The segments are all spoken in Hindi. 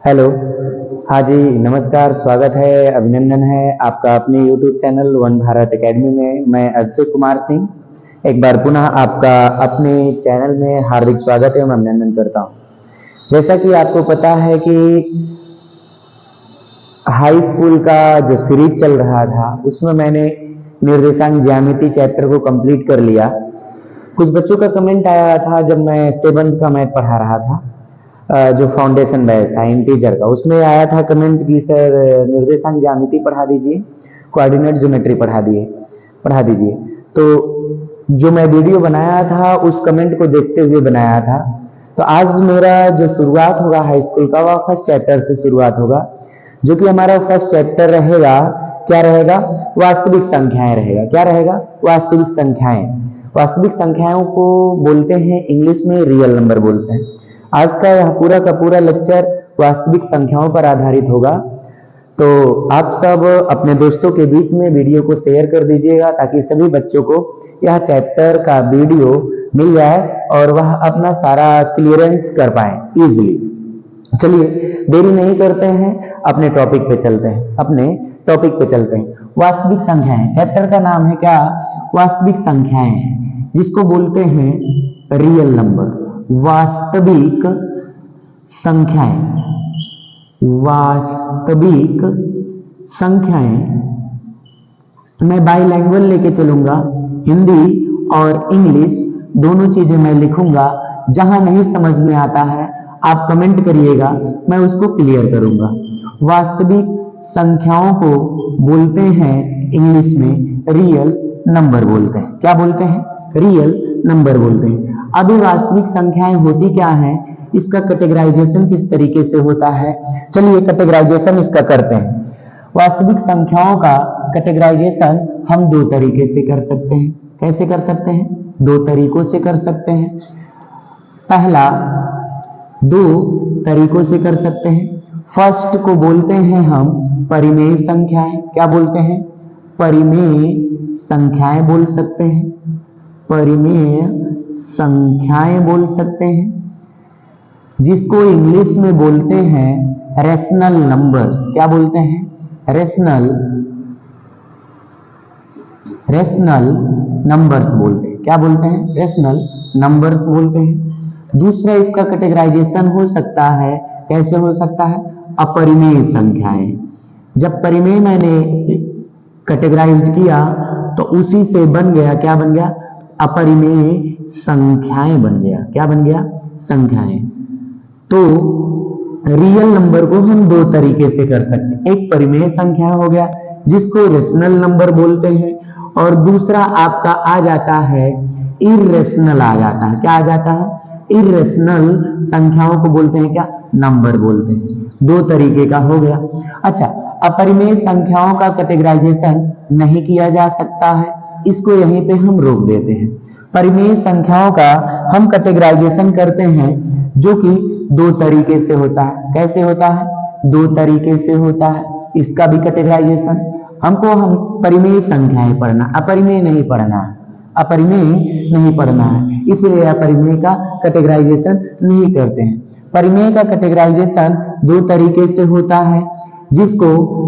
हेलो। हाँ जी, नमस्कार, स्वागत है, अभिनंदन है आपका अपने YouTube channel one Bharat academy में। मैं अभिषेक कुमार सिंह एक बार पुनः आपका अपने चैनल में हार्दिक स्वागत एवं अभिनंदन करता हूँ। जैसा कि आपको पता है कि हाई स्कूल का जो सीरीज चल रहा था उसमें मैंने निर्देशांक ज्यामिति चैप्टर को कंप्लीट कर लिया। कुछ बच्चों का कमेंट आया था जब मैं सेवंथ का मैथ पढ़ा रहा था, जो फाउंडेशन बैच था इंटीजर का, उसमें आया था कमेंट कि सर निर्देशांक ज्यामिति पढ़ा दीजिए, कोऑर्डिनेट ज्योमेट्री पढ़ा दीजिए। तो जो मैं वीडियो बनाया था उस कमेंट को देखते हुए बनाया था। तो आज मेरा जो शुरुआत होगा हाई स्कूल का वह फर्स्ट चैप्टर से शुरुआत होगा, जो कि हमारा फर्स्ट चैप्टर रहेगा। क्या रहेगा? वास्तविक संख्याएं रहेगा। क्या रहेगा? वास्तविक संख्याएं। वास्तविक संख्याओं को बोलते हैं इंग्लिश में रियल नंबर बोलते हैं। आज का यह पूरा का पूरा लेक्चर वास्तविक संख्याओं पर आधारित होगा। तो आप सब अपने दोस्तों के बीच में वीडियो को शेयर कर दीजिएगा ताकि सभी बच्चों को यह चैप्टर का वीडियो मिल जाए और वह अपना सारा क्लियरेंस कर पाए इजीली। चलिए देरी नहीं करते हैं, अपने टॉपिक पे चलते हैं। वास्तविक संख्याएं, चैप्टर का नाम है क्या? वास्तविक संख्याएं, जिसको बोलते हैं रियल नंबर। वास्तविक संख्याएं, वास्तविक संख्याएं। मैं बाईलैंग्वेज लेके चलूंगा, हिंदी और इंग्लिश दोनों चीजें मैं लिखूंगा। जहां नहीं समझ में आता है आप कमेंट करिएगा, मैं उसको क्लियर करूंगा। वास्तविक संख्याओं को बोलते हैं इंग्लिश में रियल नंबर बोलते हैं। क्या बोलते हैं? रियल नंबर बोलते हैं। अभी वास्तविक संख्याएं होती क्या हैं, इसका कैटेगराइजेशन किस तरीके से होता है, चलिए कैटेगराइजेशन इसका करते हैं। वास्तविक संख्याओं का कैटेगराइजेशन हम दो तरीके से कर सकते हैं। कैसे कर सकते हैं? दो तरीकों से कर सकते हैं। पहला, दो तरीकों से कर सकते हैं। फर्स्ट को बोलते हैं हम परिमेय संख्याएं। क्या बोलते हैं? परिमेय संख्याएं बोल सकते हैं। परिमेय संख्याएं बोल सकते हैं, जिसको इंग्लिश में बोलते हैं रेशनल नंबर्स। क्या बोलते हैं? रेशनल नंबर्स बोलते हैं। क्या बोलते हैं? रेशनल नंबर्स बोलते हैं। दूसरा इसका कैटेगराइजेशन हो सकता है, कैसे हो सकता है? अपरिमेय संख्याएं। जब परिमेय मैंने कैटेगराइज्ड किया तो उसी से बन गया, क्या बन गया? अपरिमेय संख्याएं बन गया। क्या बन गया? संख्याएं। तो रियल नंबर को हम दो तरीके से कर सकते हैं। एक परिमेय संख्या हो गया जिसको रेशनल नंबर बोलते हैं, और दूसरा आपका आ जाता है इर्रेशनल आ जाता है। क्या आ जाता है? इर्रेशनल संख्याओं को बोलते हैं क्या? नंबर बोलते हैं। दो तरीके का हो गया। अच्छा, अपरिमेय संख्याओं का कैटेगराइजेशन नहीं किया जा सकता है, इसको यहीं पे हम रोक देते हैं। परिमेय संख्याओं का हम कैटेगराइजेशन करते हैं, जो कि दो तरीके से होता है। कैसे होता है? दो तरीके से होता है। इसका भी कैटेगराइजेशन हमको हम परिमेय संख्याएं पढ़ना, अपरिमेय नहीं पढ़ना है। अपरिमेय नहीं पढ़ना है, इसलिए अपरिमेय का कैटेगराइजेशन नहीं करते हैं। परिमेय का कैटेगराइजेशन दो तरीके से होता है, जिसको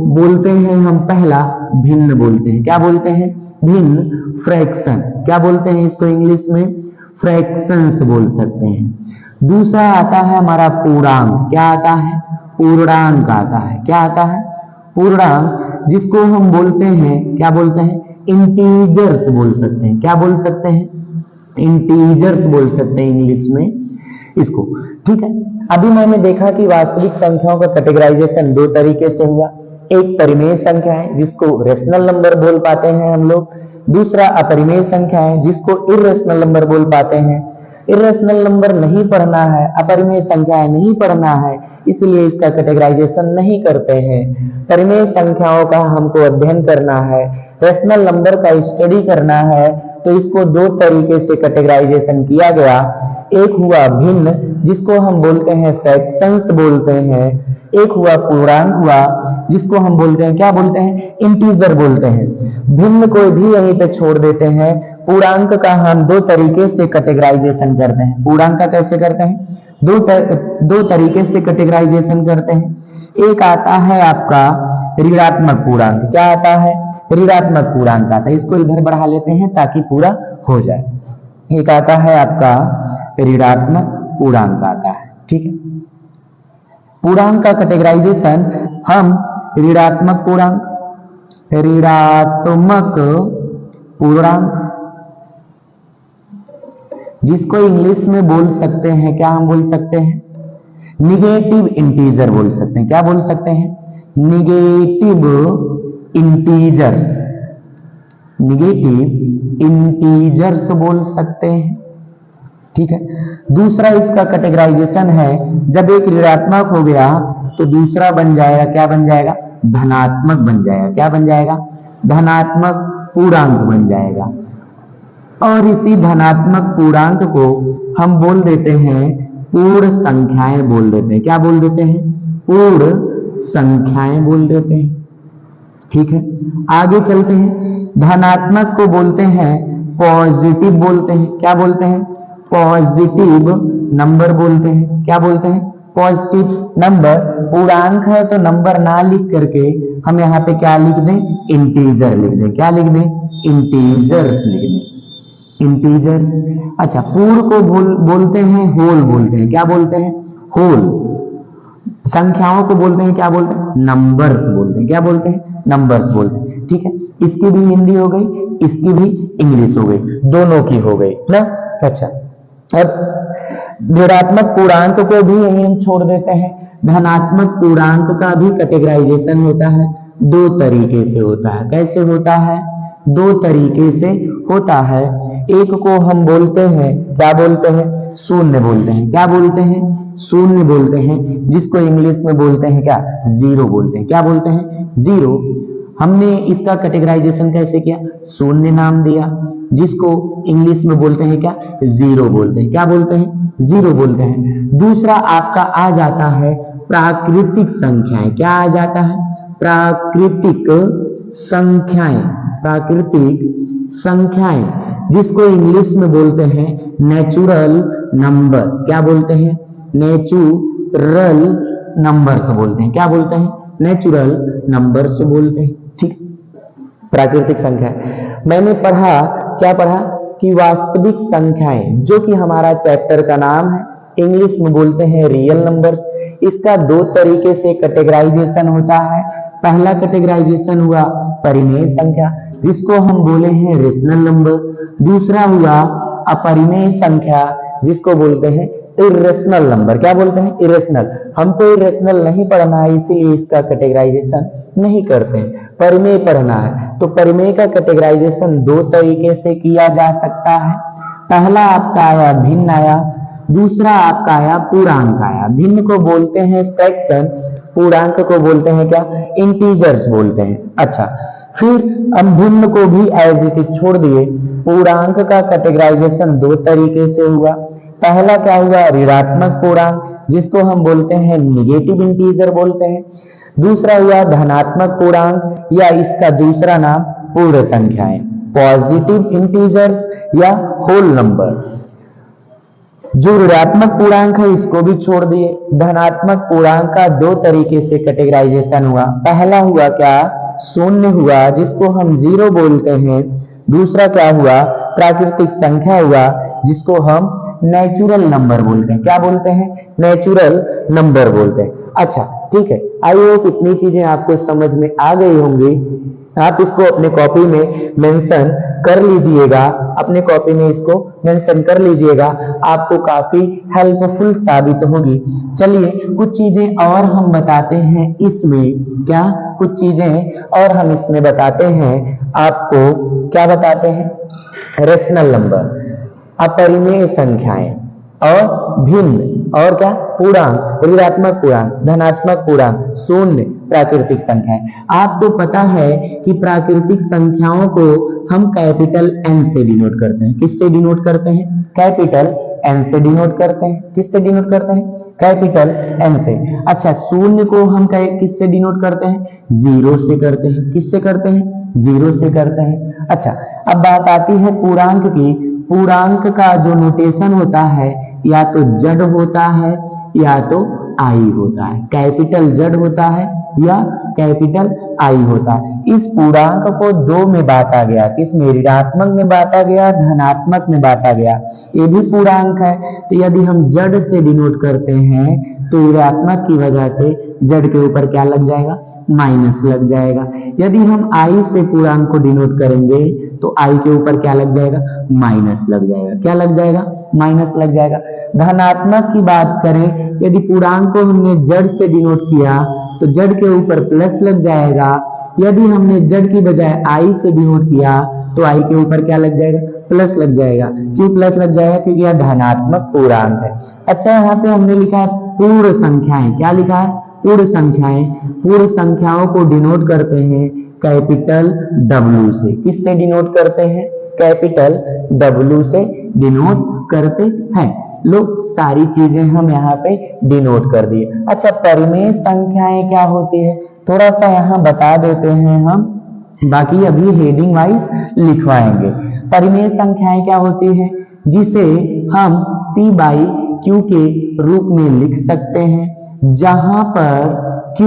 बोलते हैं हम पहला भिन्न बोलते हैं। क्या बोलते हैं? भिन्न, फ्रैक्शन। क्या बोलते हैं इसको इंग्लिश में? फ्रैक्शंस बोल सकते हैं। दूसरा आता है हमारा पूर्णांक। क्या आता है? पूर्णांक आता है। क्या आता है? पूर्णांक, जिसको हम बोलते हैं, क्या बोलते हैं? इंटीजर्स बोल सकते हैं। क्या बोल सकते हैं? इंटीजर्स बोल सकते हैं इंग्लिश में इसको। ठीक है, अभी मैंने देखा कि वास्तविक संख्याओं का कैटेगराइजेशन दो तरीके से हुआ। एक परिमेय संख्या है जिसको रेशनल नंबर बोल पाते हैं हम लोग, दूसरा अपरिमेय संख्या है जिसको इर्रेशनल नंबर बोल पाते हैं। इर्रेशनल नंबर नहीं पढ़ना है, अपरिमेय संख्याएं नहीं पढ़ना है, इसलिए इसका कैटेगराइजेशन नहीं करते हैं। परिमेय संख्याओं का हमको अध्ययन करना है, रेशनल नंबर का स्टडी करना है, तो इसको दो तरीके से कैटेगराइजेशन किया गया। एक हुआ भिन्न, जिसको हम बोलते हैं फ्रैक्शंस बोलते हैं। एक हुआ पूर्णांक हुआ, जिसको हम बोलते हैं, क्या बोलते हैं? इंटीजर बोलते हैं। भिन्न को भी यहीं पे छोड़ देते हैं, पूर्णांक का हम दो तरीके से कैटेगराइजेशन करते हैं। पूर्णांक का कैसे करते हैं? दो तरीके से कैटेगराइजेशन करते हैं। एक आता है आपका ऋणात्मक पूर्णांक। क्या आता है? ऋणात्मक पूर्णांक आता है। इसको इधर बढ़ा लेते हैं ताकि पूरा हो जाए। एक आता है आपका ऋणात्मक पूर्णांक आता है, ठीक है। पूर्णांक का कैटेगराइजेशन हम ऋणात्मक पूर्णांक, जिसको इंग्लिश में बोल सकते हैं, क्या हम बोल सकते हैं? निगेटिव इंटीजर बोल सकते हैं। क्या बोल सकते हैं? निगेटिव इंटीजर्स बोल सकते हैं, ठीक है। दूसरा इसका कैटेगराइजेशन है, जब एक ऋणात्मक हो गया तो दूसरा बन जाएगा, क्या बन जाएगा? धनात्मक बन जाएगा। क्या बन जाएगा? धनात्मक पूर्णांक बन जाएगा। और इसी धनात्मक पूर्णांक को हम बोल देते हैं पूर्ण संख्याएं बोल देते हैं। क्या बोल देते हैं? पूर्ण संख्याएं बोल देते हैं, ठीक है। आगे चलते हैं। धनात्मक को बोलते हैं पॉजिटिव बोलते हैं। क्या बोलते हैं? पॉजिटिव नंबर बोलते हैं। क्या बोलते हैं? Positive number. पूर्णांक है तो नंबर ना लिख करके हम यहाँ पे क्या लिख दें? इंटीजर लिख दें। क्या लिख दें? इंटीजर्स लिख दें, इंटीजर्स। अच्छा, पूर्ण को बोलते हैं होल बोलते हैं। क्या बोलते हैं? होल। संख्याओं को बोलते हैं, क्या बोलते हैं? नंबर्स बोलते हैं। क्या बोलते हैं? नंबर्स बोलते हैं, ठीक है। इसकी भी हिंदी हो गई, इसकी भी इंग्लिश हो गई, दोनों की हो गई ना। अच्छा, अब ऋणात्मक पूर्णांक को भी यही हम छोड़ देते हैं। धनात्मक पूर्णांक का भी कैटेगराइजेशन होता है, दो तरीके से होता है। कैसे होता है? दो तरीके से होता है। एक को हम बोलते हैं, क्या बोलते हैं? शून्य बोलते हैं। क्या बोलते हैं? शून्य बोलते हैं, जिसको इंग्लिश में बोलते हैं क्या? जीरो बोलते हैं। क्या बोलते हैं? जीरो। हमने इसका कैटेगराइजेशन कैसे किया? शून्य नाम दिया, जिसको इंग्लिश में बोलते हैं क्या? जीरो बोलते हैं। क्या बोलते हैं? जीरो बोलते हैं। दूसरा आपका आ जाता है प्राकृतिक संख्याएं। क्या आ जाता है? प्राकृतिक संख्याएं। प्राकृतिक संख्याएं, जिसको इंग्लिश में बोलते हैं नेचुरल नंबर। क्या बोलते हैं? नेचुरल नंबर्स बोलते हैं। क्या बोलते हैं? नेचुरल नंबर्स बोलते हैं, ठीक। प्राकृतिक संख्या मैंने पढ़ा, क्या पढ़ा? कि वास्तविक संख्याएं, जो कि हमारा चैप्टर का नाम है, इंग्लिश में बोलते हैं रियल नंबर्स। इसका दो तरीके से कैटेगराइजेशन होता है। पहला कैटेगराइजेशन हुआ परिमेय संख्या, जिसको हम बोले हैं रेशनल नंबर। दूसरा हुआ अपरिमेय संख्या, जिसको बोलते हैं इरेशनल नंबर। क्या बोलते हैं? इरेशनल। हमको इरेशनल नहीं पढ़ना है, इसीलिए इसका कैटेगराइजेशन नहीं करते हैं, परिमेय पढ़ना है। तो परिमेय का कैटेगराइजेशन दो तरीके से किया जा सकता है। पहला आपका आया भिन्न आया, दूसरा आपका आया पूर्णांक आया। भिन्न को बोलते हैं फ्रैक्शन, पूर्णांक को बोलते हैं क्या? इंटीजर्स बोलते हैं। अच्छा, फिर हम भिन्न को भी एज इट इज छोड़ दिए। पूर्णांक का कैटेगराइजेशन दो तरीके से हुआ। पहला क्या हुआ? ऋणात्मक पूर्णांक, जिसको हम बोलते हैं निगेटिव इंटीजर बोलते हैं। दूसरा हुआ धनात्मक पूर्णांक, या इसका दूसरा नाम पूर्ण संख्याएं, पॉजिटिव इंटीजर्स या होल नंबर। जो ऋणात्मक पूर्णांक है इसको भी छोड़ दिए। धनात्मक पूर्णांक का दो तरीके से कैटेगराइजेशन हुआ। पहला हुआ क्या? शून्य हुआ, जिसको हम जीरो बोलते हैं। दूसरा क्या हुआ? प्राकृतिक संख्या हुआ, जिसको हम नेचुरल नंबर बोलते हैं। क्या बोलते हैं? नेचुरल नंबर बोलते हैं। अच्छा, ठीक है। आई होप इतनी चीजें आपको समझ में आ गई होंगी। आप इसको अपने कॉपी में मेंशन कर लीजिएगा, अपने कॉपी में इसको मेंशन कर लीजिएगा, आपको काफी हेल्पफुल साबित होगी। चलिए कुछ चीजें और हम बताते हैं इसमें, क्या कुछ चीजें और हम इसमें बताते हैं आपको। क्या बताते हैं? रेशनल नंबर, अपरिमेय संख्याएं और भिन्न, और क्या? पूर्णांक, ऋणात्मक पूर्णांक, धनात्मक पूर्णांक, शून्य, प्राकृतिक संख्याएं। आपको पता है कि प्राकृतिक संख्याओं को हम कैपिटल एन से डिनोट करते हैं। किससे डिनोट करते हैं? कैपिटल एन से डिनोट करते हैं। किससे डिनोट करते हैं? कैपिटल एन से। अच्छा, शून्य को हम किससे डिनोट करते हैं? जीरो से करते हैं। किससे करते हैं? 0 से करते हैं। अच्छा, अब बात आती है पूर्णांक की। पूर्णांक का जो नोटेशन होता है या तो जड़ होता है या तो आई होता है, कैपिटल जड़ होता है या कैपिटल आई होता है। इस पूर्णांक को दो में बांटा गया, किसमें, ऋणात्मक में बांटा गया, धनात्मक में बांटा गया। ये भी पूर्णांक है, तो यदि हम जड़ से डिनोट करते हैं तो ऋणात्मक की वजह से जड़ के ऊपर क्या लग जाएगा, माइनस लग जाएगा। यदि हम आई से पूर्णांक को डिनोट करेंगे तो आई के ऊपर क्या लग जाएगा, माइनस लग जाएगा। क्या लग जाएगा, माइनस लग जाएगा। धनात्मक की बात करें, यदि पूर्णांक को हमने जड़ से डिनोट किया तो जड़ के ऊपर प्लस लग जाएगा। यदि हमने जड़ की बजाय आई से डिनोट किया तो आई के ऊपर क्या लग जाएगा, प्लस लग जाएगा। क्यों प्लस लग जाएगा, क्योंकि यह धनात्मक पूर्णांक है। अच्छा, यहाँ पे हमने लिखा है पूर्ण संख्याएं। क्या लिखा है, पूर्ण संख्याएं। पूर्ण संख्याओं को डिनोट करते हैं कैपिटल W से। किससे डिनोट करते हैं, कैपिटल W से डिनोट करते हैं। लो, सारी चीजें हम यहाँ पे डिनोट कर दिए। अच्छा, परिमेय संख्याएं क्या होती है, थोड़ा सा यहाँ बता देते हैं हम, बाकी अभी हेडिंग वाइज लिखवाएंगे। परिमेय संख्याएं क्या होती है, जिसे हम P बाई Q के रूप में लिख सकते हैं, जहां पर Q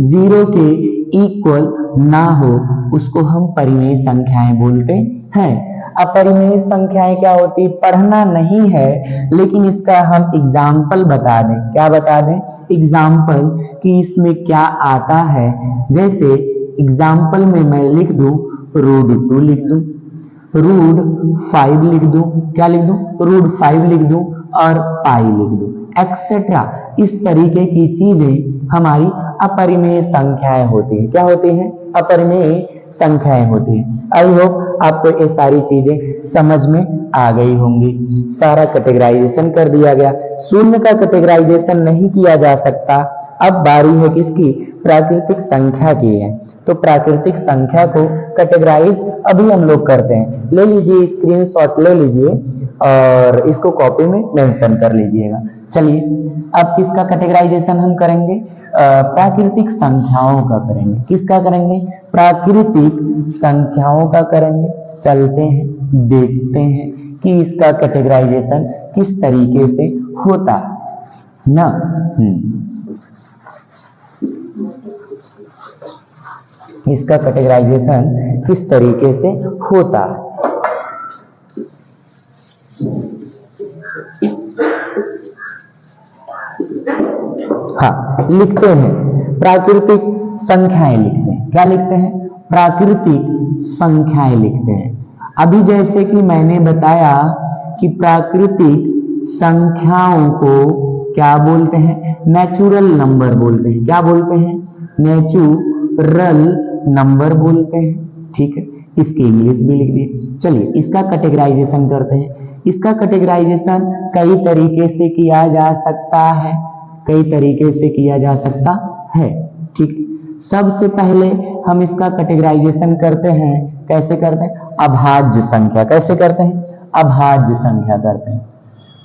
0 के इक्वल ना हो उसको हम परिमेय संख्याएं बोलते हैं। अपरिमेय संख्याएं क्या होती है, पढ़ना नहीं है लेकिन इसका हम एग्जाम्पल बता दें। क्या बता दें, एग्जाम्पल कि इसमें क्या आता है। जैसे एग्जाम्पल में मैं लिख दूं √2 लिख दूं, √5 लिख दूं, क्या लिख दूं, √5 लिख दूं और पाई लिख दूं, एक्सेट्रा। इस तरीके की चीजें हमारी अपरिमेय संख्याएं होती हैं। क्या होती हैं, अपरिमेय संख्याएं होती हैं। आई होप आपको ये सारी चीजें समझ में आ गई होंगी। सारा कैटेगराइजेशन कर दिया गया। शून्य का कैटेगराइजेशन नहीं किया जा सकता। अब बारी है किसकी, प्राकृतिक संख्या की है। तो प्राकृतिक संख्या को कैटेगराइज अभी हम लोग करते हैं। ले लीजिए, स्क्रीनशॉट ले लीजिए और इसको कॉपी में मेंशन कर लीजिएगा। चलिए, अब किसका कैटेगराइजेशन हम करेंगे, प्राकृतिक संख्याओं का करेंगे। किसका करेंगे, प्राकृतिक संख्याओं का करेंगे। चलते हैं, देखते हैं कि इसका कैटेगराइजेशन किस तरीके से होता है ना। इसका कैटेगराइजेशन किस तरीके से होता है। हाँ, लिखते हैं प्राकृतिक संख्याएं लिखते हैं। क्या लिखते हैं, प्राकृतिक संख्याएं लिखते हैं। अभी जैसे कि मैंने बताया कि प्राकृतिक संख्याओं को क्या बोलते हैं, नेचुरल नंबर बोलते हैं। क्या बोलते हैं, नेचुरल नंबर बोलते हैं। ठीक है, इसकी इंग्लिश भी लिख दिए। चलिए, इसका कैटेगराइजेशन करते हैं। इसका कैटेगराइजेशन कई तरीके से किया जा सकता है, कई तरीके से किया जा सकता है। ठीक, सबसे पहले हम इसका कैटेगराइजेशन करते हैं। कैसे करते हैं, अभाज्य संख्या। कैसे करते हैं, अभाज्य संख्या करते हैं।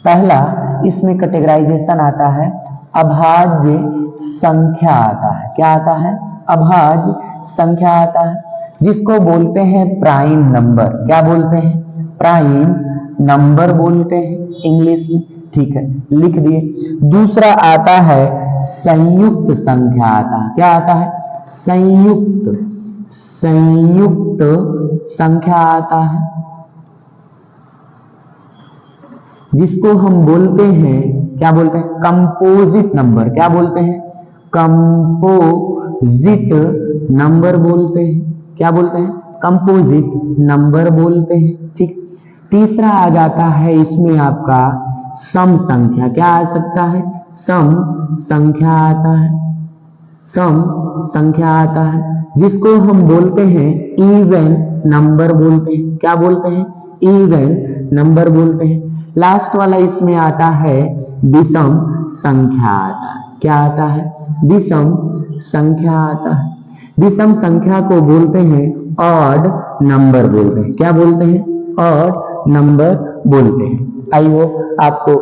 पहला इसमें कैटेगराइजेशन आता है, अभाज्य संख्या आता है। क्या आता है, अभाज्य संख्या आता है, जिसको बोलते हैं प्राइम नंबर। क्या बोलते हैं, प्राइम नंबर बोलते हैं इंग्लिश में। ठीक है, लिख दिए। दूसरा आता है संयुक्त संख्या आता है। क्या आता है, संयुक्त संख्या आता है, जिसको हम बोलते हैं, क्या बोलते हैं, कंपोजिट नंबर। क्या बोलते हैं, कंपोजिट नंबर बोलते हैं। क्या बोलते हैं, कंपोजिट नंबर बोलते हैं। ठीक, तीसरा आ जाता है इसमें आपका सम संख्या। क्या आ सकता है, सम संख्या आता है, सम संख्या आता है, जिसको हम बोलते हैं इवन नंबर बोलते हैं। क्या बोलते हैं, इवन नंबर बोलते हैं। लास्ट वाला इसमें आता है विषम संख्या आता है। क्या आता है, विषम संख्या आता है। विषम संख्या को बोलते हैं ऑड नंबर बोलते हैं। क्या बोलते हैं, ऑड नंबर बोलते हैं। आई होप आपको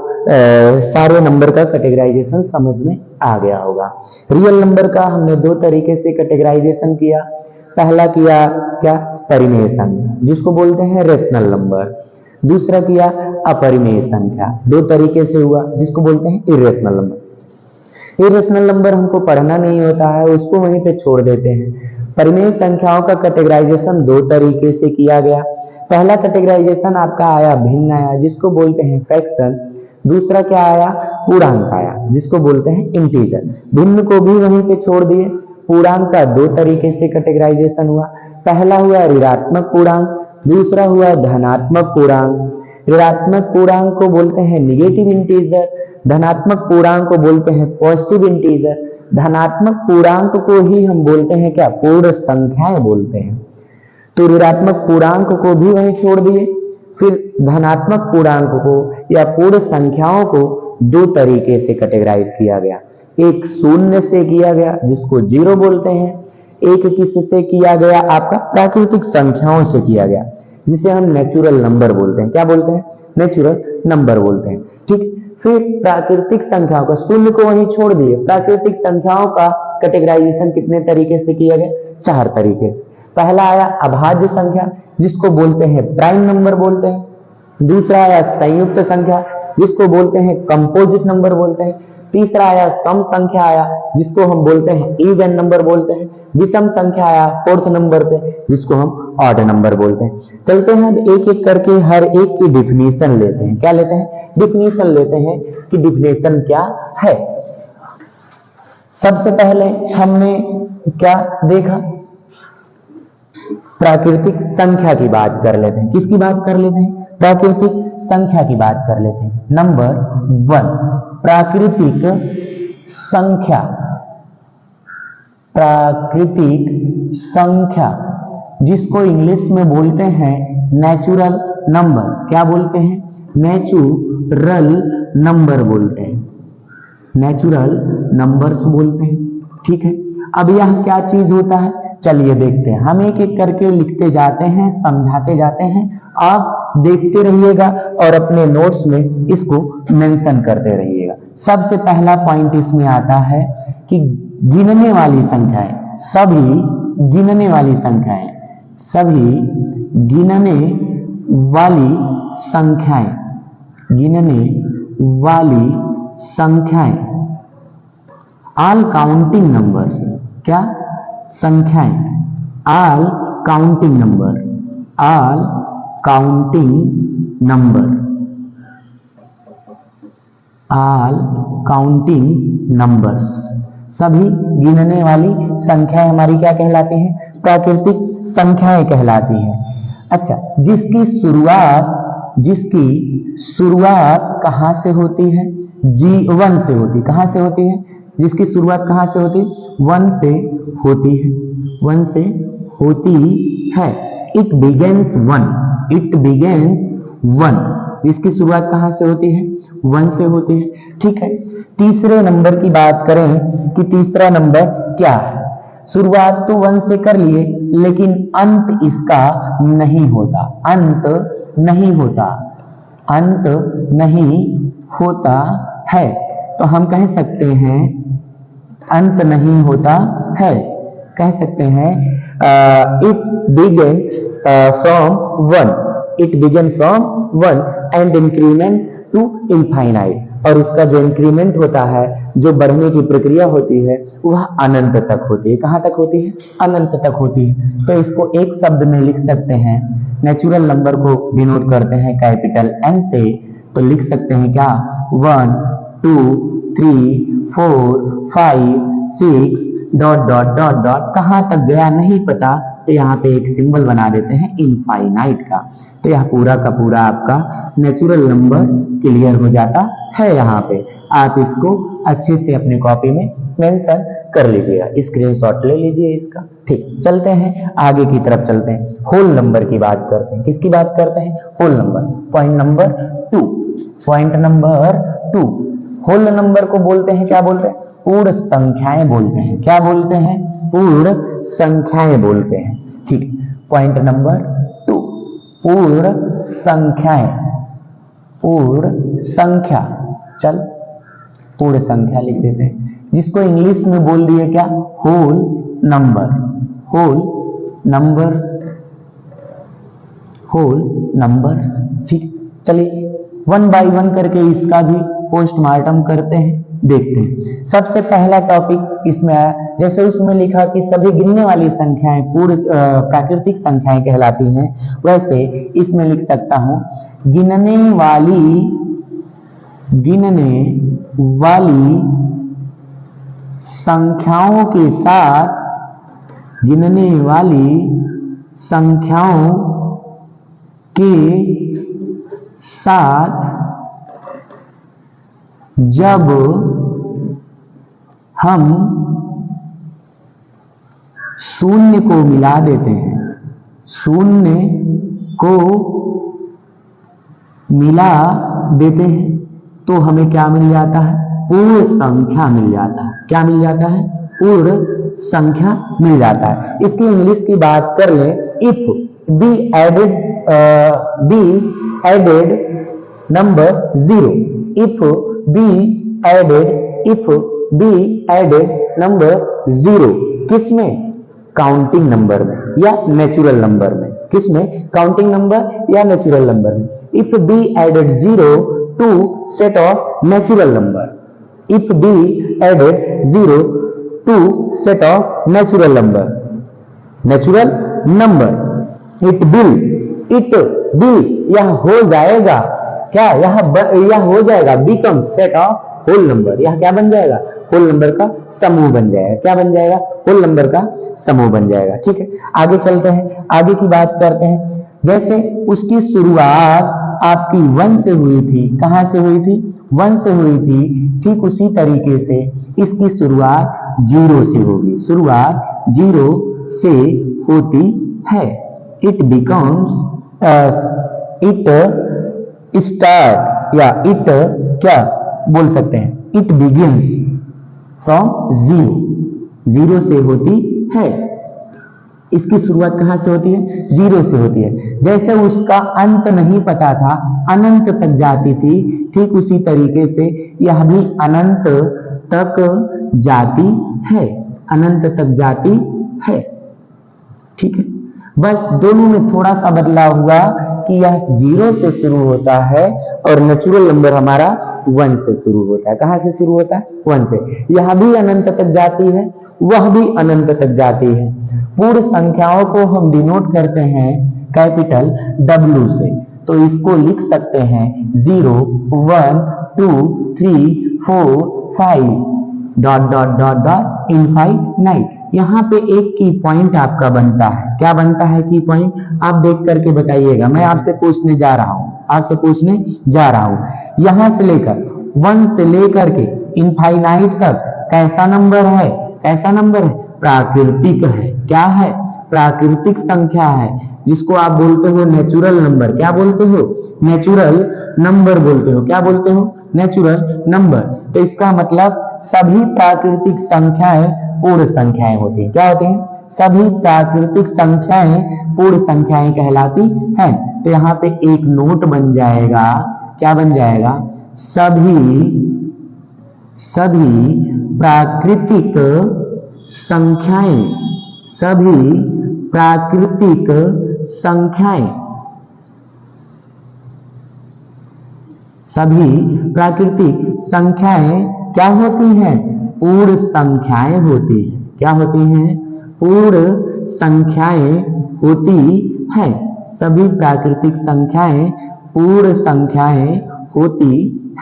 सारे नंबर का कैटेगराइजेशन समझ में आ गया होगा। रियल नंबर का हमने दो तरीके से कैटेगराइजेशन किया। पहला किया क्या, परिमेय संख्या जिसको बोलते हैं रेशनल नंबर, दूसरा किया अपरिमेय संख्या, दो तरीके से हुआ जिसको बोलते हैं इरेशनल नंबर। इरेशनल नंबर हमको पढ़ना नहीं होता है, उसको वहीं पे छोड़ देते हैं। परिमेय संख्याओं का कैटेगराइजेशन दो तरीके से किया गया। पहला कैटेगराइजेशन आपका आया भिन्न आया जिसको बोलते हैं फ्रैक्शन, दूसरा क्या आया, पूर्णांक आया जिसको बोलते हैं इंटीजर। भिन्न को भी वहीं पे छोड़ दिए। पूर्णांक का दो तरीके से कैटेगराइजेशन हुआ, पहला हुआ ऋणात्मक पूर्णांक, दूसरा हुआ धनात्मक पूर्णांक। ऋणात्मक पूर्णांक को बोलते हैं निगेटिव इंटीजर, धनात्मक पूर्णांक को बोलते हैं पॉजिटिव इंटीजर। धनात्मक पूर्णांक को ही हम बोलते हैं क्या, पूर्ण संख्याएं बोलते हैं। तो ऋणात्मक पूर्णांक को भी वहीं छोड़ दिए। फिर धनात्मक पूर्णांक को या पूर्ण संख्याओं को दो तरीके से कैटेगराइज किया गया। एक शून्य से किया गया जिसको जीरो बोलते हैं, एक किससे किया गया, आपका प्राकृतिक संख्याओं से किया गया जिसे हम नेचुरल नंबर बोलते हैं। क्या बोलते हैं, नेचुरल नंबर बोलते हैं। ठीक, फिर प्राकृतिक संख्याओं का शून्य को वहीं छोड़ दिए। प्राकृतिक संख्याओं का कैटेगराइजेशन कितने तरीके से किया गया, चार तरीके से। पहला आया अभाज्य संख्या जिसको बोलते हैं प्राइम नंबर बोलते हैं। दूसरा आया संयुक्त संख्या जिसको बोलते हैं कंपोजिट नंबर बोलते हैं। तीसरा आया सम संख्या आया जिसको हम बोलते हैं इवन नंबर बोलते हैं। विषम संख्या आया फोर्थ नंबर पे जिसको हम ऑड नंबर बोलते हैं। चलते हैं अब एक एक करके हर एक की डिफिनीशन लेते हैं। क्या लेते हैं, डिफिनीशन लेते हैं कि डिफिनीशन क्या है। सबसे पहले हमने क्या देखा, प्राकृतिक संख्या की बात कर लेते हैं। किसकी बात कर लेते हैं, प्राकृतिक संख्या की बात कर लेते हैं। नंबर 1 प्राकृतिक संख्या, प्राकृतिक संख्या जिसको इंग्लिश में बोलते हैं नेचुरल नंबर। क्या बोलते हैं, नेचुरल नंबर बोलते हैं, नेचुरल नंबर्स बोलते हैं। ठीक है, अब यह क्या चीज होता है, चलिए देखते हैं। हम एक एक करके लिखते जाते हैं, समझाते जाते हैं, आप देखते रहिएगा और अपने नोट्स में इसको मेंशन करते रहिएगा। सबसे पहला पॉइंट इसमें आता है कि गिनने वाली संख्याएं, सभी गिनने वाली संख्याएं, सभी गिनने वाली संख्याएं, गिनने वाली संख्याएं, ऑल काउंटिंग नंबर्स, क्या संख्याएं, all counting number, all counting number, all counting numbers, सभी गिनने वाली संख्याएं हमारी क्या कहलाती हैं, प्राकृतिक संख्याएं कहलाती हैं। अच्छा, जिसकी शुरुआत कहां से होती है, G1 से होती है। कहां से होती है, जिसकी शुरुआत कहां से होती है, 1 से होती है, 1 से होती है। इट बिगेन्स 1, इट बिगेन्स 1, जिसकी शुरुआत कहां से होती है, 1 से होती है। ठीक है, तीसरे नंबर की बात करें कि तीसरा नंबर क्या है, शुरुआत तो 1 से कर लिए लेकिन अंत इसका नहीं होता, अंत नहीं होता, अंत नहीं होता है। तो हम कह सकते हैं अंत नहीं होता है, कह सकते हैं it begin from 1, it begin from 1 and increment to infinite. और उसका जो इंक्रीमेंट होता है, जो बढ़ने की प्रक्रिया होती है, वह अनंत तक होती है। कहां तक होती है, अनंत तक होती है। तो इसको एक शब्द में लिख सकते हैं, नेचुरल नंबर को डिनोट करते हैं कैपिटल N से, तो लिख सकते हैं क्या, 1 2 3 4 5 6 डॉट डॉट डॉट डॉट, कहां तक गया नहीं पता तो यहाँ पे एक सिंबल बना देते हैं इनफाइनाइट का। तो यह पूरा का पूरा आपका नेचुरल नंबर क्लियर हो जाता है। यहाँ पे आप इसको अच्छे से अपनी कॉपी में मेंशन कर लीजिएगा, स्क्रीनशॉट ले लीजिए इसका। ठीक, चलते हैं आगे की तरफ, चलते हैं होल नंबर की बात करते हैं। किसकी बात करते हैं, whole number. Point number 2, point number 2, whole number को बोलते हैं, क्या बोलते हैं, पूर्ण संख्याएं बोलते हैं। क्या बोलते हैं, पूर्ण संख्याएं बोलते हैं। ठीक, पॉइंट नंबर 2, पूर्ण संख्याएं, पूर्ण संख्या। चल पूर्ण संख्या लिख देते हैं, जिसको इंग्लिश में बोल दिए क्या, whole number, whole numbers, whole numbers. ठीक, चलिए वन बाय वन करके इसका भी पोस्टमार्टम करते हैं, देखते हैं। सबसे पहला टॉपिक इसमें आया, जैसे उसमें लिखा कि सभी गिनने वाली संख्याएं पूर्ण प्राकृतिक संख्याएं कहलाती हैं, वैसे इसमें लिख सकता हूं गिनने वाली संख्याओं के साथ, गिनने वाली संख्याओं के साथ जब हम शून्य को मिला देते हैं, शून्य को मिला देते हैं तो हमें क्या मिल जाता है? पूर्ण संख्या मिल जाता है। क्या मिल जाता है? पूर्ण संख्या मिल जाता है। इसकी इंग्लिश की बात कर ले, if be added number zero, if be added number zero, किसमें? काउंटिंग नंबर में या नेचुरल नंबर में। किसमें? काउंटिंग नंबर या नेचुरल नंबर में। If be added zero to set of natural number, if be added zero to set of natural number, it will, यह हो जाएगा क्या? यह हो जाएगा become set of whole number, यह क्या बन जाएगा? होल नंबर का समूह बन जाएगा। क्या बन जाएगा? होल नंबर का समूह बन जाएगा। ठीक है, आगे चलते हैं, आगे की बात करते हैं। जैसे उसकी शुरुआत आपकी 1 से हुई थी, कहां से हुई थी? 1 से हुई थी। ठीक उसी तरीके से इसकी शुरुआत 0 से होगी, शुरुआत 0 से होती है। इट बिकम्स इट स्टार्ट या इट क्या बोल सकते हैं? इट बिगिंस फ्रॉम 0 से होती है। इसकी शुरुआत कहां से होती है? 0 से होती है। जैसे उसका अंत नहीं पता था, अनंत तक जाती थी, ठीक उसी तरीके से यह भी अनंत तक जाती है, अनंत तक जाती है। ठीक है, बस दोनों में थोड़ा सा बदलाव हुआ कि यह 0 से शुरू होता है और नेचुरल नंबर हमारा 1 से शुरू होता है। कहां से शुरू होता है? 1 से। यह भी अनंत तक जाती है, वह भी अनंत तक जाती है। पूर्ण संख्याओं को हम डिनोट करते हैं कैपिटल W से, तो इसको लिख सकते हैं 0 1 2 3 4 5 dot dot dot dot infinite. यहाँ पे एक की पॉइंट आपका बनता है। क्या बनता है की पॉइंट? आप देख करके बताइएगा, मैं आपसे पूछने जा रहा हूं, यहां से लेकर 1 से लेकर के इनफाइनाइट तक कैसा नंबर है? कैसा नंबर है? प्राकृतिक है। क्या है? प्राकृतिक संख्या है, जिसको आप बोलते हो नेचुरल नंबर। क्या बोलते हो? नेचुरल नंबर बोलते हो। क्या बोलते हो? Natural number. तो इसका मतलब सभी प्राकृतिक संख्याएं पूर्ण संख्याएं होती हैं। क्या होती हैं? सभी प्राकृतिक संख्याएं पूर्ण संख्याएं कहलाती हैं। तो यहाँ पे एक नोट बन जाएगा। क्या बन जाएगा? सभी प्राकृतिक संख्याएं, सभी प्राकृतिक संख्याएं, सभी प्राकृतिक संख्याएं क्या होती हैं? पूर्ण संख्याएं होती हैं। क्या होती हैं? पूर्ण संख्याएं होती हैं। सभी प्राकृतिक संख्याएं पूर्ण संख्याएं होती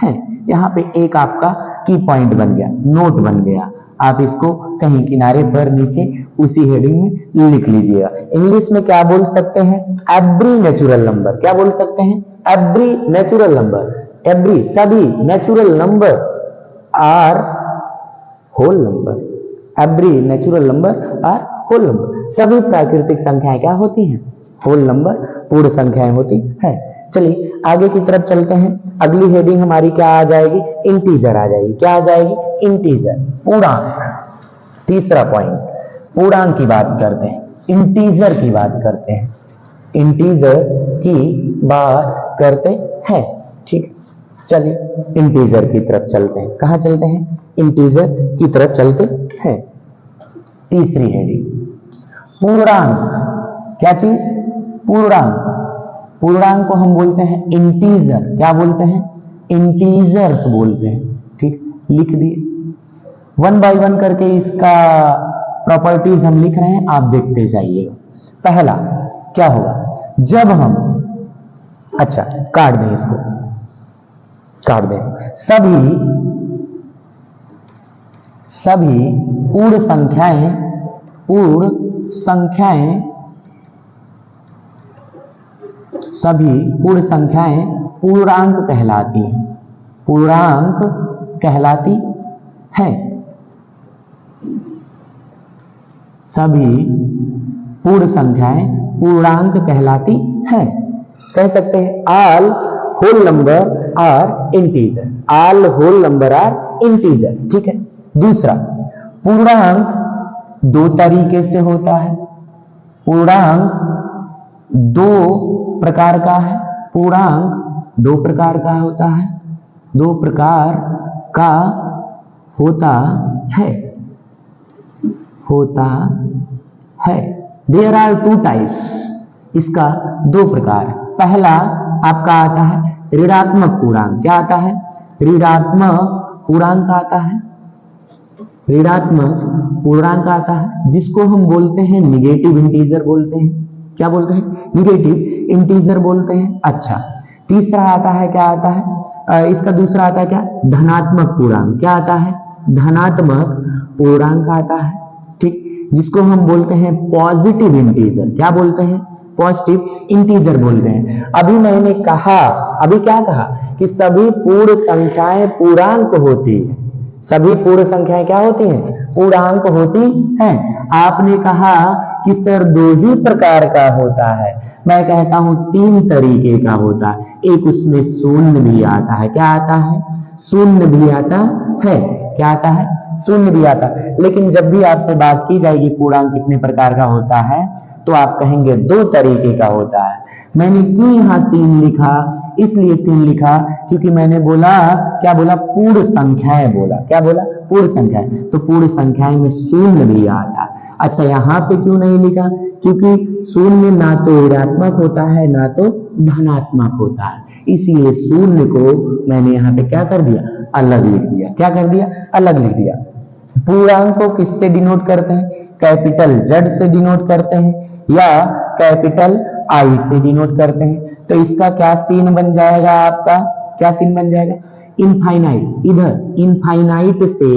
हैं। यहाँ पे एक आपका की पॉइंट बन गया, नोट बन गया। आप इसको कहीं किनारे पर नीचे उसी हेडिंग में लिख लीजिएगा। इंग्लिश में क्या बोल सकते हैं? Every natural number. क्या बोल सकते हैं? Every natural number. एवरी, सभी natural number are whole number. Every natural number are whole number. सभी प्राकृतिक संख्याएं क्या होती हैं? होल नंबर, पूर्ण संख्याएं होती हैं। चलिए आगे की तरफ चलते हैं। अगली हेडिंग हमारी क्या आ जाएगी? इंटीजर आ जाएगी। क्या आ जाएगी? इंटीजर, पूर्णांक। तीसरा पॉइंट, पूर्णांक की बात करते हैं, इंटीजर की बात करते हैं, इंटीजर की बात करते हैं। ठीक, चलिए इंटीजर की तरफ चलते हैं। कहां चलते हैं? इंटीजर की तरफ चलते हैं। तीसरी हेडिंग, पूर्णांक क्या चीज? पूर्णांक। पूर्णांक को हम बोलते हैं इंटीजर। क्या बोलते हैं? इंटीजर्स बोलते हैं। ठीक, लिख दिए। 1 बाय 1 करके इसका प्रॉपर्टीज हम लिख रहे हैं, आप देखते जाइएगा। पहला क्या होगा जब हम, अच्छा काट दें इसको, काट दें। सभी पूर्ण संख्याएं पूर्णांक कहलाती हैं। पूर्णांक कहलाती है। सभी पूर्ण संख्याएं पूर्णांक कहलाती हैं। कह सकते हैं all whole number are integer. All whole number are integer. ठीक है। दूसरा, पूर्णांक दो तरीके से होता है। पूर्णांक दो प्रकार का है। पूर्णांक दो प्रकार का होता है। दो प्रकार का होता है। There are two types. इसका दो प्रकार है। पहला आपका आता है ऋणात्मक पूर्णांक। क्या आता है? ऋणात्मक पूर्णांक आता है। ऋणात्मक पूर्णांक आता है जिसको हम बोलते हैं निगेटिव इंटीजर बोलते हैं। क्या बोलते हैं? निगेटिव इंटीजर बोलते हैं। अच्छा, तीसरा आता है, क्या आता है? इसका दूसरा आता है क्या? धनात्मक पूर्णांक। क्या आता है? धनात्मक पूर्णांक आता है। ठीक, जिसको हम बोलते हैं पॉजिटिव इंटीजर। क्या बोलते हैं? पॉजिटिव इंटीजर बोलते हैं। अभी मैंने कहा, अभी क्या कहा कि सभी पूर्ण संख्याएं पूर्णांक होती है। सभी पूर्ण संख्याएं क्या होती हैं? पूर्णांक होती हैं। आपने कहा कि सर दो ही प्रकार का होता है। मैं कहता हूं तीन तरीके का होता है। एक उसमें शून्य भी आता है। क्या आता है? शून्य भी आता है। क्या आता है? शून्य भी आता है। लेकिन जब भी आपसे बात की जाएगी पूर्णांक कितने प्रकार का होता है, तो आप कहेंगे दो तरीके का होता है। मैंने क्यों यहाँ तीन लिखा? इसलिए तीन लिखा क्योंकि मैंने बोला, क्या बोला? पूर्ण संख्याएं बोला। क्या बोला? पूर्ण संख्याएं। तो पूर्ण संख्याएं में शून्य भी आता है। अच्छा, यहाँ पे क्यों नहीं लिखा? क्योंकि शून्य ना तो ऋणात्मक होता है ना तो धनात्मक होता है। इसीलिए शून्य को मैंने यहाँ पे क्या कर दिया? अलग लिख दिया। क्या कर दिया? अलग लिख दिया। पूर्णांक को किससे डिनोट करते हैं? कैपिटल Z से डिनोट करते हैं या कैपिटल I से डिनोट करते हैं। तो इसका क्या सीन बन जाएगा? आपका क्या सीन बन जाएगा? इनफाइनाइट। इधर इनफाइनाइट से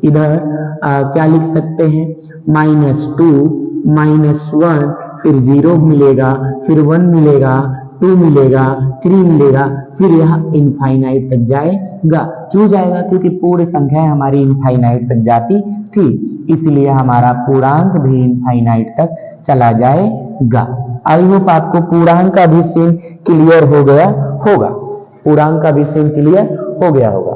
इधर क्या लिख सकते हैं? -2, -1, फिर 0 मिलेगा, फिर 1 मिलेगा, 2 मिलेगा, 3 मिलेगा, फिर यह इनफाइनाइट तक जाएगा। क्यों जाएगा? क्योंकि पूर्ण संख्या हमारी इनफाइनाइट तक जाती थी, इसलिए हमारा पूर्णांक भी इनफाइनाइट तक चला जाएगा। आई होप आपको पूर्णांक का भी सीन क्लियर हो गया होगा। पूर्णांक का भी सीन क्लियर हो गया होगा।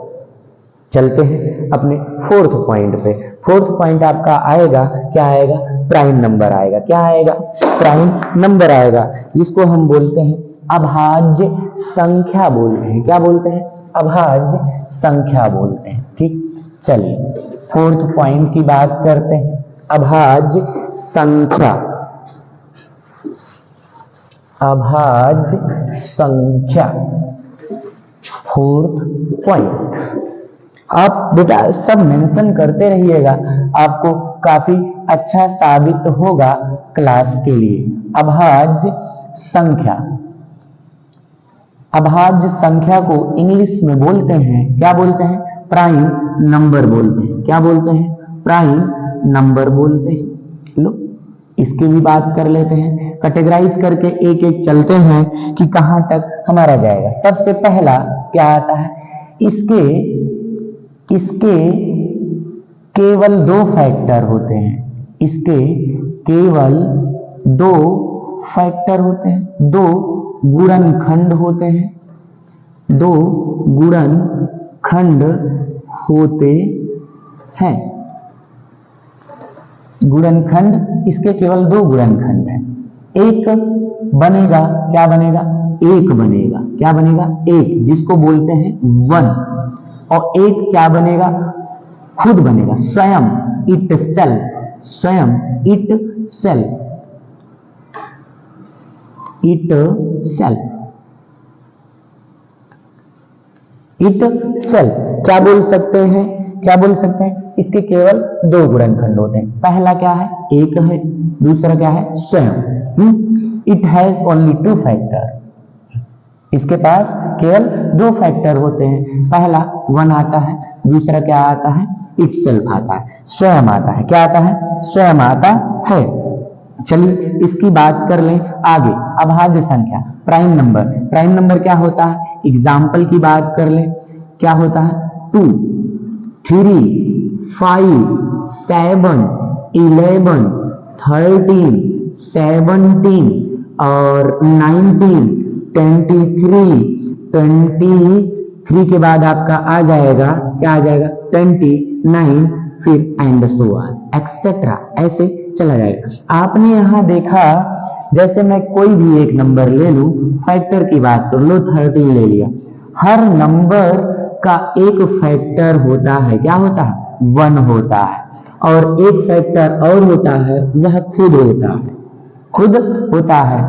चलते हैं अपने फोर्थ पॉइंट पे। फोर्थ पॉइंट आपका आएगा, क्या आएगा? प्राइम नंबर आएगा। क्या आएगा? प्राइम नंबर आएगा, जिसको हम बोलते हैं अभाज्य संख्या बोलते हैं। क्या बोलते हैं? अभाज्य संख्या बोलते हैं। ठीक, चलिए फोर्थ पॉइंट की बात करते हैं। अभाज्य संख्या। अभाज्य संख्या, फोर्थ पॉइंट। आप बेटा सब मेंशन करते रहिएगा, आपको काफी अच्छा साबित होगा क्लास के लिए। अभाज्य संख्या। अभाज्य संख्या को इंग्लिश में बोलते हैं, क्या बोलते हैं? प्राइम नंबर बोलते हैं। क्या बोलते हैं? प्राइम नंबर बोलते हैं। लो इसकी भी बात कर लेते हैं। कैटेगराइज करके एक एक चलते हैं कि कहां तक हमारा जाएगा। सबसे पहला क्या आता है? इसके केवल दो फैक्टर होते हैं। इसके केवल दो फैक्टर होते हैं। दो गुणनखंड होते हैं। दो गुणनखंड होते हैं। गुणनखंड, इसके केवल दो गुणनखंड हैं। एक बनेगा, क्या बनेगा? एक बनेगा। क्या बनेगा? एक, जिसको बोलते हैं 1। और एक क्या बनेगा? खुद बनेगा, स्वयं, इट सेल्फ। स्वयं, it self. It self, it self क्या बोल सकते हैं, क्या बोल सकते हैं, इसके केवल दो गुणनखंड होते हैं। पहला क्या है, एक है, दूसरा क्या है, स्वयं। It has only two factor, इसके पास केवल दो फैक्टर होते हैं। पहला वन आता है, दूसरा क्या आता है, इट सेल्फ आता है, स्वयं आता है। क्या आता है, स्वयं आता है। चलिए इसकी बात कर लें आगे। अभाज्य संख्या, प्राइम नंबर, प्राइम नंबर क्या होता है, एग्जाम्पल की बात कर लें। क्या होता है, 2, 3, 5, 7, 11, 13, 17 और 19, 23 के बाद आपका आ जाएगा, क्या आ जाएगा, 29, फिर एंड सो ऑन एक्सेट्रा, ऐसे चला जाएगा। आपने यहां देखा, जैसे मैं कोई भी एक नंबर ले लूं, फैक्टर की बात कर लो, 13 ले लिया, हर नंबर का एक फैक्टर होता है, क्या होता है, 1 होता है, और एक फैक्टर और होता है, वह खुद होता है, खुद होता है।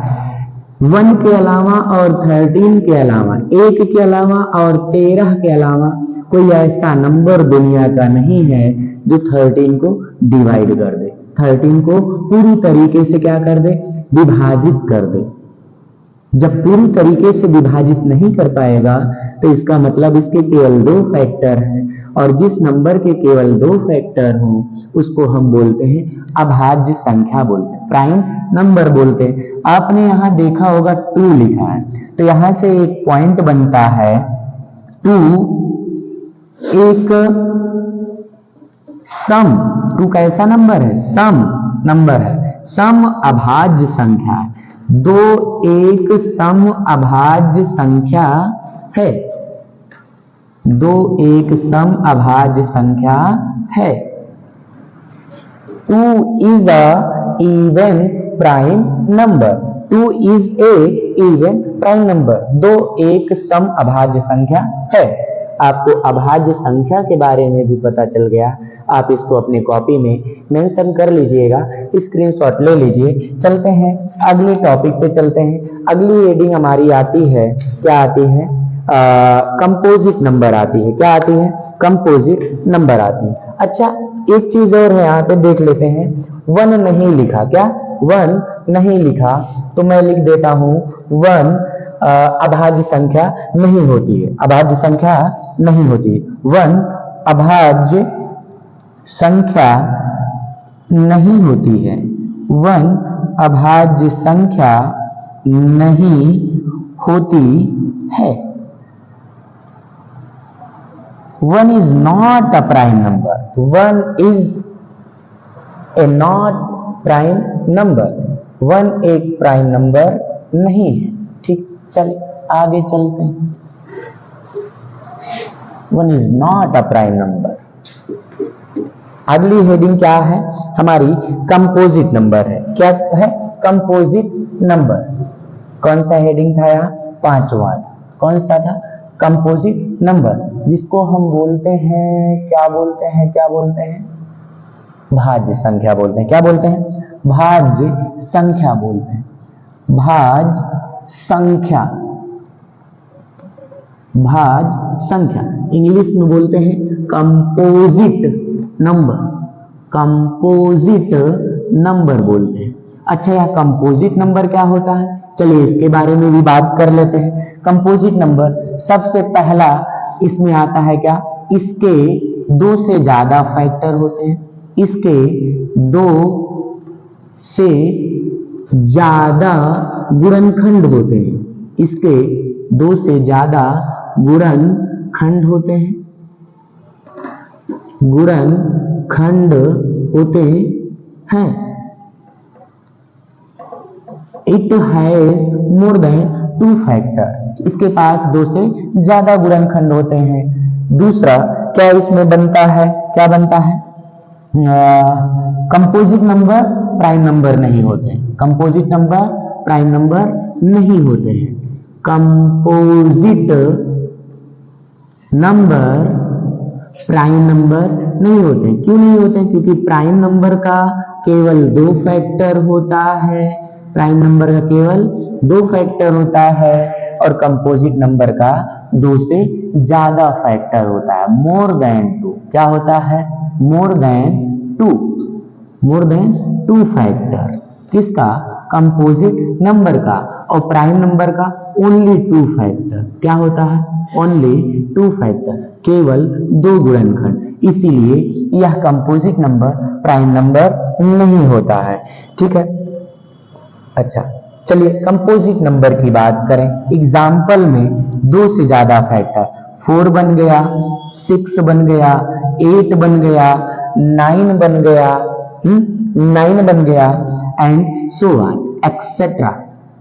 1 के अलावा और 13 के अलावा, 1 के अलावा और 13 के अलावा कोई ऐसा नंबर दुनिया का नहीं है जो 13 को डिवाइड कर दे, 13 को पूरी तरीके से क्या कर दे, विभाजित कर दे। जब पूरी तरीके से विभाजित नहीं कर पाएगा तो इसका मतलब इसके केवल दो फैक्टर हैं, और जिस नंबर के केवल दो फैक्टर हों उसको हम बोलते हैं अभाज्य संख्या बोलते हैं, प्राइम नंबर बोलते हैं। आपने यहां देखा होगा 2 लिखा है, तो यहां से एक पॉइंट बनता है, 2 एक सम, 2 कैसा नंबर है, सम नंबर है, सम अभाज्य संख्या है। 2 एक सम अभाज्य संख्या है, 2 एक सम अभाज्य संख्या है। 2 is a even prime number, 2 is a even prime number, 2 एक सम अभाज्य संख्या है। आपको अभाज्य संख्या के बारे में भी पता चल गया। आप इसको अपने कॉपी में मेंशन कर लीजिएगा, स्क्रीनशॉट ले लीजिए। चलते हैं अगले टॉपिक पे चलते हैं। अगली हेडिंग हमारी आती है, क्या आती है, कंपोजिट नंबर आती है। क्या आती है, कंपोजिट नंबर आती है। अच्छा एक चीज और है, यहाँ पे देख लेते हैं, 1 नहीं लिखा, क्या 1 नहीं लिखा, तो मैं लिख देता हूं 1 अभाज्य संख्या नहीं होती है, अभाज्य संख्या नहीं होती है। 1 अभाज्य संख्या नहीं होती है, 1 अभाज्य संख्या नहीं होती है। 1 is not a prime number, 1 is a not prime number, 1 एक प्राइम नंबर नहीं है। ठीक, चलिए आगे चलते हैं। 1 is not a prime number। अगली हेडिंग क्या है हमारी, कंपोजिट नंबर है। क्या है, कंपोजिट नंबर। कौन सा हेडिंग था यहाँ, 5वां, कौन सा था, कंपोजिट नंबर, जिसको हम बोलते हैं, क्या बोलते हैं, क्या बोलते हैं, भाज्य संख्या बोलते हैं। क्या बोलते हैं, भाज्य संख्या बोलते हैं, भाज्य संख्या, भाज्य संख्या। इंग्लिश में बोलते हैं कंपोजिट नंबर, कंपोजिट नंबर बोलते हैं। अच्छा यह कंपोजिट नंबर क्या होता है, चलिए इसके बारे में भी बात कर लेते हैं। कंपोजिट नंबर सबसे पहला इसमें आता है क्या, इसके 2 से ज्यादा फैक्टर होते हैं, इसके 2 से ज्यादा गुणनखंड होते हैं, इसके 2 से ज्यादा गुणनखंड होते हैं, गुणनखंड होते हैं। It has more than 2 factor, इसके पास 2 से ज्यादा गुणनखंड होते हैं। दूसरा क्या इसमें बनता है, क्या बनता है, कंपोजिट नंबर प्राइम नंबर नहीं होते हैं, कंपोजिट नंबर प्राइम नंबर नहीं होते हैं। कंपोजिट नंबर प्राइम नंबर नहीं होते हैं। क्यों नहीं होते हैं, क्योंकि प्राइम नंबर का केवल 2 फैक्टर होता है, प्राइम नंबर का केवल 2 फैक्टर होता है और कंपोजिट नंबर का 2 से ज्यादा फैक्टर होता है, मोर देन 2। क्या होता है? More than 2, more than 2 factor. किसका? कंपोजिट नंबर का। और प्राइम नंबर का ओनली 2 फैक्टर। क्या होता है? ओनली 2 फैक्टर, केवल 2 गुणनखंड। इसीलिए यह कंपोजिट नंबर प्राइम नंबर नहीं होता है। ठीक है, अच्छा चलिए कंपोजिट नंबर की बात करें। एग्जाम्पल में 2 से ज्यादा फैक्टर, 4 बन गया, 6 बन गया, 8 बन गया, 9 बन गया, 9 बन गया एंड सो ऑन एक्सेट्रा।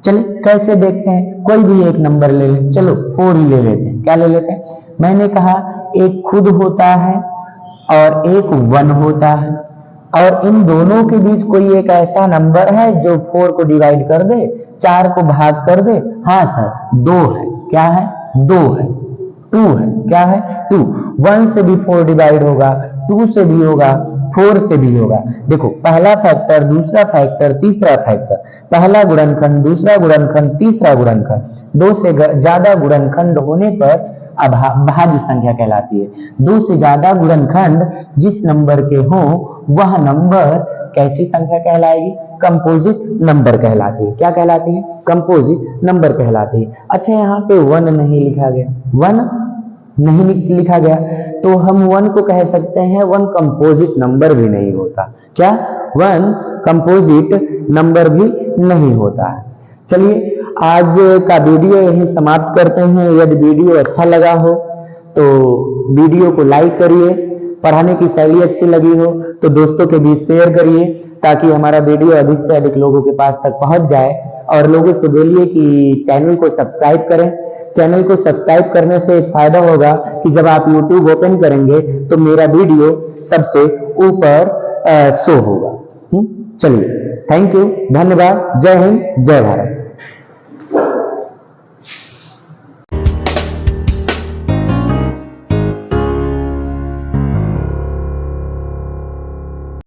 चलिए कैसे देखते हैं, कोई भी एक नंबर ले लें। चलो 4 ही ले लेते हैं। क्या ले लेते हैं? मैंने कहा एक खुद होता है और एक 1 होता है, और इन दोनों के बीच कोई एक ऐसा नंबर है जो 4 को डिवाइड कर दे, 4 को भाग कर दे। हाँ सर, 2 है। क्या है? 2 है, 2 है। क्या है? 2। 1 से भी 4 डिवाइड होगा, 2 से भी होगा, 4 से भी होगा। देखो, पहला फैक्टर, दूसरा फैक्टर, तीसरा फैक्टर, पहला गुणनखंड, दूसरा गुणनखंड, तीसरा गुणनखंड। 2 से ज्यादा गुणनखंड होने पर भाज्य संख्या कहलाती है। 2 से ज्यादा गुणनखंड जिस नंबर के हो वह नंबर कैसी संख्या कहलाएगी? कंपोजिट नंबर कहलाती है। क्या कहलाती है? कंपोजिट नंबर कहलाती है। अच्छा, यहाँ पे 1 नहीं लिखा गया, 1 नहीं लिखा गया, तो हम 1 को कह सकते हैं 1 कंपोजिट नंबर भी नहीं होता। क्या? 1 कंपोजिट नंबर भी नहीं होता है। चलिए आज का वीडियो यही समाप्त करते हैं। यदि वीडियो अच्छा लगा हो तो वीडियो को लाइक करिए, पढ़ाने की शैली अच्छी लगी हो तो दोस्तों के बीच शेयर करिए, ताकि हमारा वीडियो अधिक से अधिक लोगों के पास तक पहुंच जाए। और लोगों से बोलिए कि चैनल को सब्सक्राइब करें। चैनल को सब्सक्राइब करने से एक फायदा होगा कि जब आप YouTube ओपन करेंगे तो मेरा वीडियो सबसे ऊपर शो होगा। चलिए, थैंक यू, धन्यवाद, जय हिंद, जय भारत।